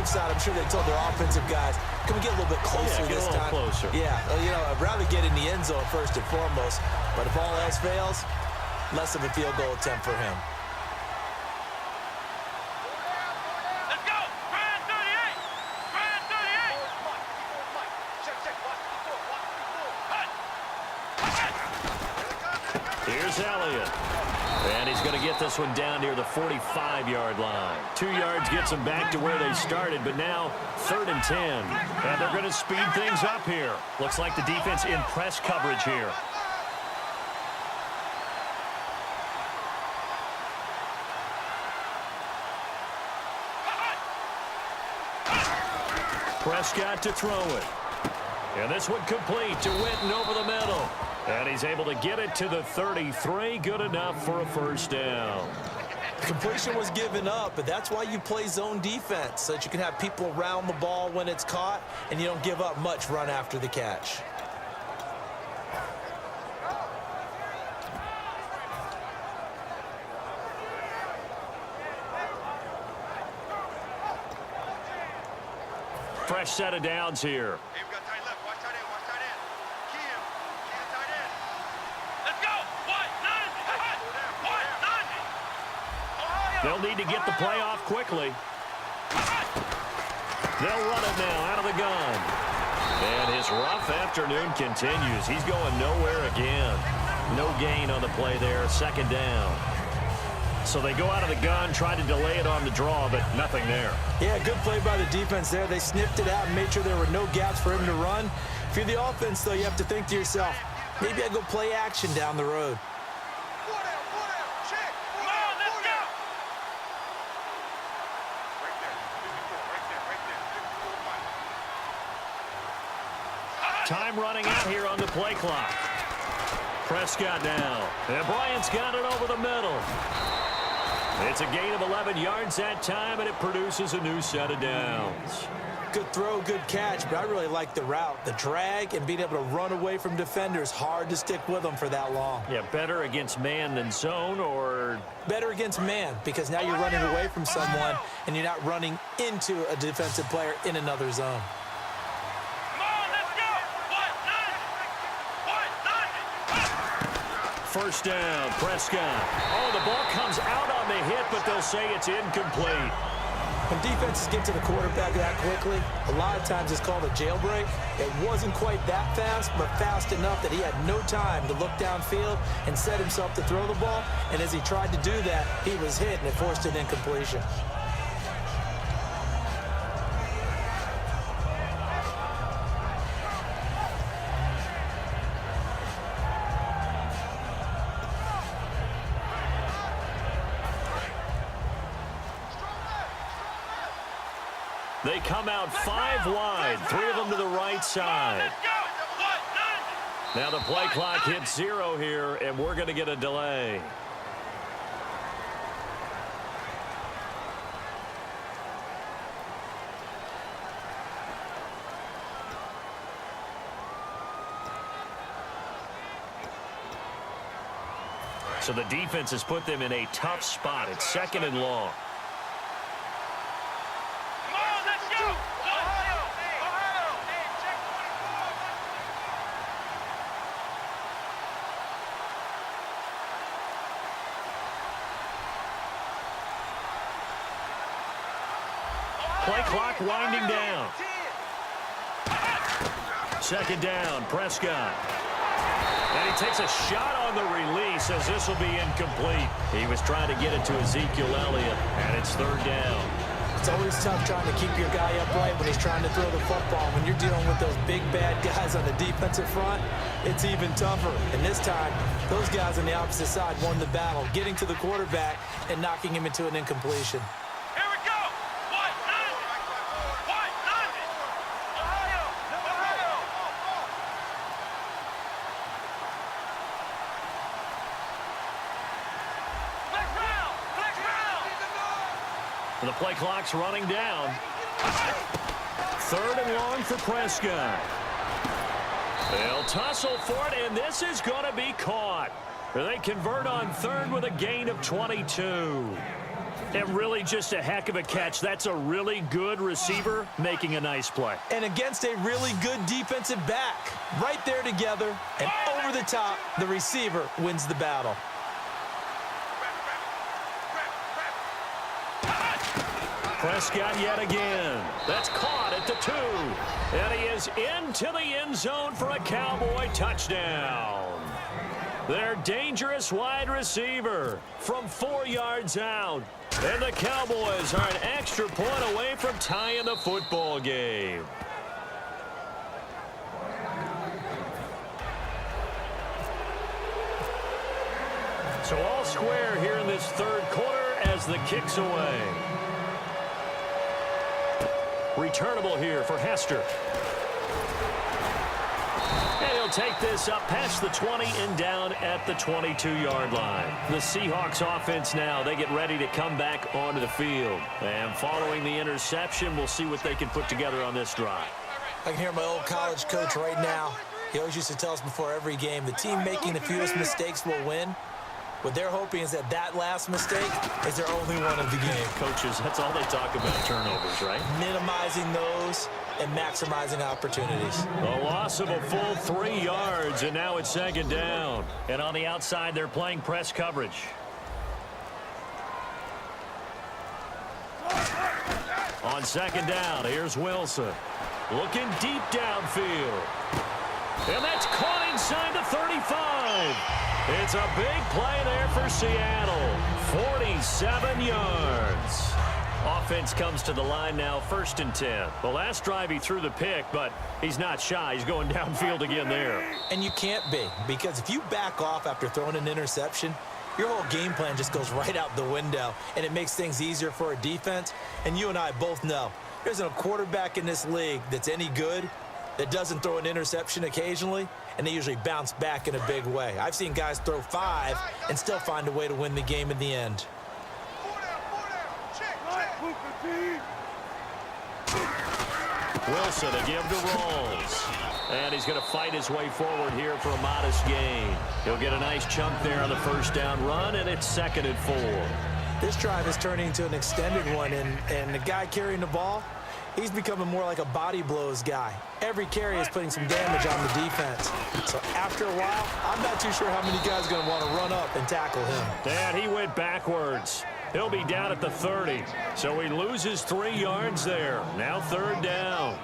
side, I'm sure they told their offensive guys, can we get a little bit closer this time? Closer. Yeah, you know, I'd rather get in the end zone first and foremost. But if all else fails, less of a field goal attempt for him. Let's go! Grand 38! Grand 38! Here's Elliott. And he's going to get this one down near the 45-yard line. 2 yards gets them back to where they started, but now 3rd and 10. And they're going to speed things up here. Looks like the defense in press coverage here. Prescott to throw it. And this one complete to Witten over the middle. And he's able to get it to the 33. Good enough for a first down. Completion was given up, but that's why you play zone defense, so that you can have people around the ball when it's caught, and you don't give up much run after the catch. Fresh set of downs here. Hey, we got tight left. Watch tight end. Watch tight end. Key him. Key the tight end. Let's go. White, 90. They'll need to get the play off quickly. They'll run it now out of the gun. And his rough afternoon continues. He's going nowhere again. No gain on the play there. 2nd down. So they go out of the gun, try to delay it on the draw, but nothing there. Yeah, good play by the defense there. They sniffed it out and made sure there were no gaps for him to run. If you're the offense, though, you have to think to yourself, maybe I go play action down the road. Time running out here on the play clock. Prescott now. And Bryant's got it over the middle. It's a gain of 11 yards that time, and it produces a new set of downs. Good throw, good catch, but I really like the route. The drag and being able to run away from defenders, hard to stick with them for that long. Yeah, better against man than zone, or? Better against man, because now you're running away from someone, and you're not running into a defensive player in another zone. First down, Prescott. Oh, the ball comes out on the hit, but they'll say it's incomplete. When defenses get to the quarterback that quickly, a lot of times it's called a jailbreak. It wasn't quite that fast, but fast enough that he had no time to look downfield and set himself to throw the ball. And as he tried to do that, he was hit, and it forced an incompletion. They come out 5 wide, 3 of them to the right side. Now the play clock hits 0 here, and we're going to get a delay. So the defense has put them in a tough spot. It's 2nd and long. Play clock winding down. 2nd down, Prescott. And he takes a shot on the release as this will be incomplete. He was trying to get it to Ezekiel Elliott, and it's 3rd down. It's always tough trying to keep your guy upright when he's trying to throw the football. When you're dealing with those big, bad guys on the defensive front, it's even tougher. And this time, those guys on the opposite side won the battle, getting to the quarterback and knocking him into an incompletion. The play clock's running down. 3rd and long for Prescott. They'll tussle for it, and this is going to be caught. They convert on 3rd with a gain of 22. And really just a heck of a catch. That's a really good receiver making a nice play. And against a really good defensive back. Right there together and over the top, the receiver wins the battle. Prescott yet again. That's caught at the 2. And he is into the end zone for a Cowboy touchdown. Their dangerous wide receiver from 4 yards out. And the Cowboys are an extra point away from tying the football game. So all square here in this third quarter as the kick's away. Returnable here for Hester. And he'll take this up past the 20 and down at the 22-yard line. The Seahawks offense now, they get ready to come back onto the field. And following the interception, we'll see what they can put together on this drive. I can hear my old college coach right now. He always used to tell us before every game, the team making the fewest mistakes will win. What they're hoping is that last mistake is their only one of the game. Coaches, that's all they talk about, turnovers, right? Minimizing those and maximizing opportunities. A loss of a full 3 yards, and now it's second down. And on the outside, they're playing press coverage. On second down, here's Wilson. Looking deep downfield. And that's caught inside the 35. It's a big play there for Seattle. 47 yards. Offense comes to the line now, 1st and 10. The last drive he threw the pick, but he's not shy. He's going downfield again there. And you can't be, because if you back off after throwing an interception, your whole game plan just goes right out the window, and it makes things easier for a defense. And you and I both know there's a quarterback in this league that's any good that doesn't throw an interception occasionally, and they usually bounce back in a big way. I've seen guys throw 5 and still find a way to win the game in the end. Wilson to give to Rolls. And he's going to fight his way forward here for a modest gain. He'll get a nice chunk there on the first down run, and it's 2nd and 4. This drive is turning into an extended one, and the guy carrying the ball, he's becoming more like a body blows guy. Every carry is putting some damage on the defense. So after a while, I'm not too sure how many guys are going to want to run up and tackle him. And he went backwards. He'll be down at the 30. So he loses 3 yards there. Now 3rd down.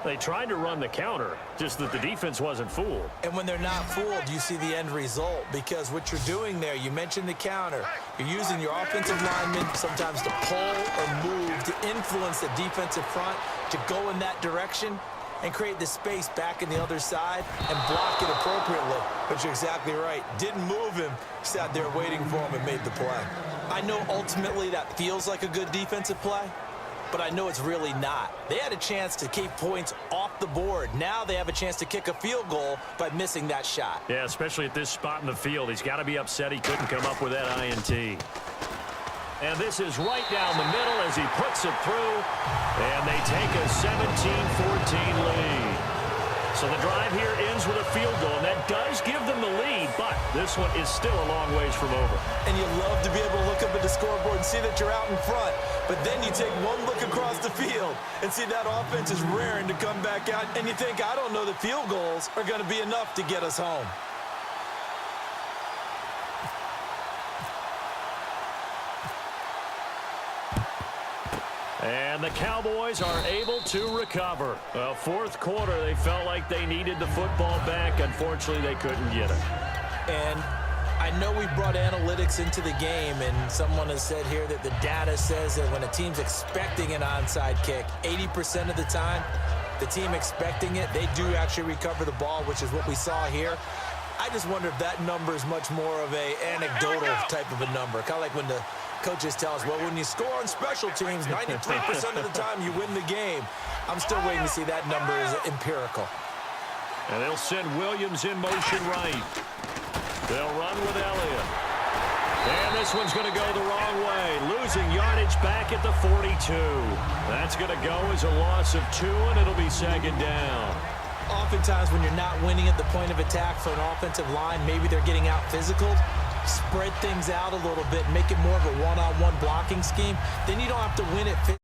They tried to run the counter, just that the defense wasn't fooled. And when they're not fooled, you see the end result, because what you're doing there, you mentioned the counter. You're using your offensive linemen sometimes to pull or move to influence the defensive front to go in that direction and create the space back in the other side and block it appropriately. But you're exactly right. Didn't move him, sat there waiting for him and made the play. I know ultimately that feels like a good defensive play, but I know it's really not. They had a chance to keep points off the board. Now they have a chance to kick a field goal by missing that shot. Yeah, especially at this spot in the field. He's got to be upset he couldn't come up with that INT. And this is right down the middle as he puts it through. And they take a 17-14 lead. So the drive here ends with a field goal, and that does give them the lead, but this one is still a long ways from over. And you love to be able to look up at the scoreboard and see that you're out in front, but then you take one look across the field and see that offense is raring to come back out, and you think, I don't know that field goals are going to be enough to get us home. And the Cowboys are able to recover. Fourth quarter, they felt like they needed the football back. Unfortunately, they couldn't get it. And I know we brought analytics into the game, and someone has said here that the data says that when a team's expecting an onside kick, 80% of the time, the team expecting it, they do actually recover the ball, which is what we saw here. I just wonder if that number is much more of a anecdotal type of a number. Kind of like when the coaches tell us, well, when you score on special teams, 93% of the time you win the game. I'm still waiting to see that number is empirical. And they'll send Williams in motion right. They'll run with Elliott. And this one's going to go the wrong way. Losing yardage back at the 42. That's going to go as a loss of 2, and it'll be second down. Oftentimes when you're not winning at the point of attack for an offensive line, maybe they're getting out physical. spread things out a little bit, make it more of a one-on-one blocking scheme, then you don't have to win it